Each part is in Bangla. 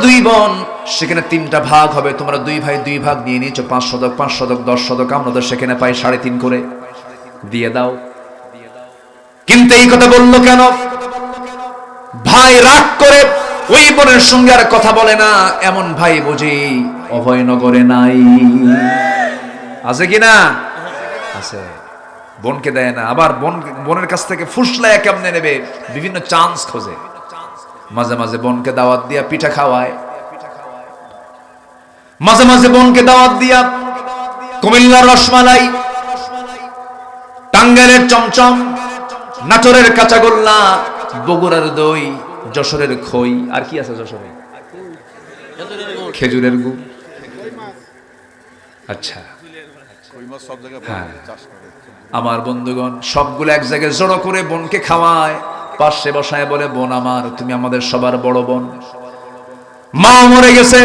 দুই বোন, সেখানে 3টা ভাগ হবে। তোমরা 2 ভাই 2 ভাগ নিয়ে নিয়েছো, 5 শতক 5 শতক 10 শতক, আমরা তো সেখানে পাই 3.5 করে, দিয়ে দাও। কিন্তু এই কথা বললো কেন? ভাই রাগ করে ওই বোনের সঙ্গে আর কথা বলে না। এমন ভাই বুঝি অভয়নগরে নাই? আছে কিনা? আছে। বোনকে দেয় না, আবার বোনের কাছ থেকে ফুসলায় কেমনে নেবে, বিভিন্ন চান্স খোঁজে। মাঝে মাঝে বোনকে দাওয়াত দিয়া পিঠা খাওয়ায়, মাঝে মাঝে বোনকে দাওয়াত দিয়া কুমিল্লার রসমালাই, টাঙ্গাইলের চমচম, নাটোরের কাঁচাগোল্লা, বগুড়ার দই, যশোরের খই, আর কি আছে যশোরে? খেজুরের গুড়। আচ্ছা, হ্যাঁ। আমার বন্ধুগণ সবগুলো এক জায়গায় জড়ো করে বোনকে খাওয়ায়, পাশে বসায় বলে, বোন আমার, তুমি আমাদের সবার বড় বোন। মা মরে গেছে,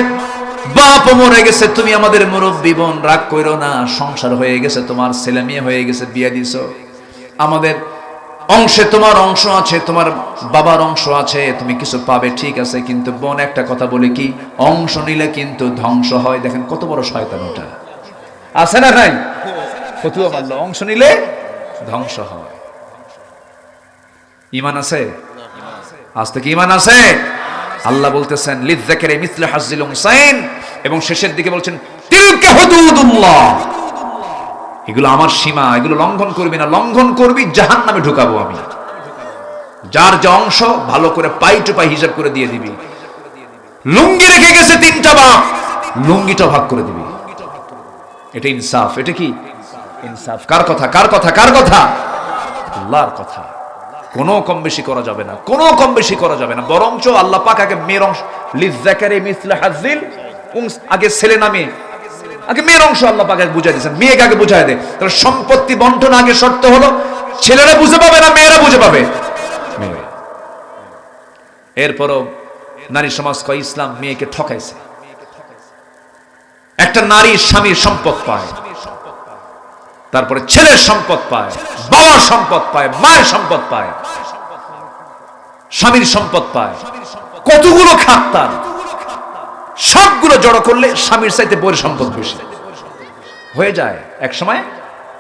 বাপ মরে গেছে, তুমি আমাদের মুরব্বী বোন, রাগ কইরো না, সংসার হয়ে গেছে, তোমার ছেলে মেয়ে হয়ে গেছে, বিয়ে দিছো, আমাদের অংশে তোমার অংশ আছে, তোমার বাবার অংশ আছে, তুমি কিছু পাবে, ঠিক আছে, কিন্তু বোন একটা কথা বলে, কি অংশ নিলে কিন্তু ধ্বংস হয়। দেখেন কত বড় শয়তান ওটা, আছে না নাই? ফতুয়া মারলো, অংশ নিলে ধ্বংস হয়। ঈমান আছে? আজ থেকে ঈমান আছে? আল্লাহ বলতেছেন লিযযাকারি মিসলু হাজ্জিল উনসাইন, এবং শেষের দিকে বলছেন তিলকা হুদুদুল্লাহ, এগুলো আমার সীমা, এগুলো লঙ্ঘন করবি না, লঙ্ঘন করবি জাহান্নামে ঢুকাবো আমি। যার যে অংশ ভালো করে পাই টু পাই হিসাব করে দিয়ে দিবি। লুঙ্গি রেখে গেছে 3টা বাপ, লুঙ্গিটা ভাগ করে দিবি। এটা ইনসাফ। এটা কি ইনসাফ? কার কথা? কার কথা? কার কথা? আল্লাহর কথা। কোনো কম বেশি করা যাবে না, কোনো কম বেশি করা যাবে না। বরঞ্চ আল্লাহ পাক আগে মেয়ের অংশ, লিযযাকারি মিসলু হাজ্জিল উনস, আগে ছেলে না মেয়ে? আগে মেয়ের অংশ আল্লাহ পাক বুঝাই দিয়েছেন, মেয়েকে আগে বুঝাই দে। তাহলে সম্পত্তি বন্টন আগে শর্ত হলো, ছেলেরা বুঝে পাবে না মেয়েরা বুঝে পাবে? মেয়ে। এরপরও নারী সমাজ কয় ইসলাম মেয়েকে ঠকাইছে। একটা নারী স্বামীর সম্পদ পায়, তারপরে ছেলের সম্পদ পায়, বাবার সম্পদ পায়, মায়ের সম্পদ পায়, স্বামীর সম্পদ পায়, কতগুলো খাত তার, সবগুলো জড়ো করলে স্বামীর চাইতে বউয়ের সম্পদ বেশি হয়ে যায়। এক সময়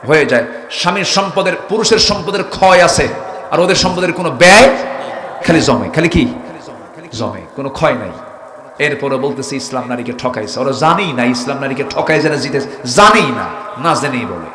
হয়ে যায় স্বামীর সম্পদের, পুরুষের সম্পদের ক্ষয় আছে, আর ওদের সম্পদের কোনো ব্যয়, খালি জমে, খালি কি জমে, কোনো ক্ষয় নাই। এরপরে বলতেছে ইসলাম নারীকে ঠকাইছে। ওরা জানেই না ইসলাম নারীকে ঠকাই, জেনে জিতে জানেই না, না জেনেই বলে।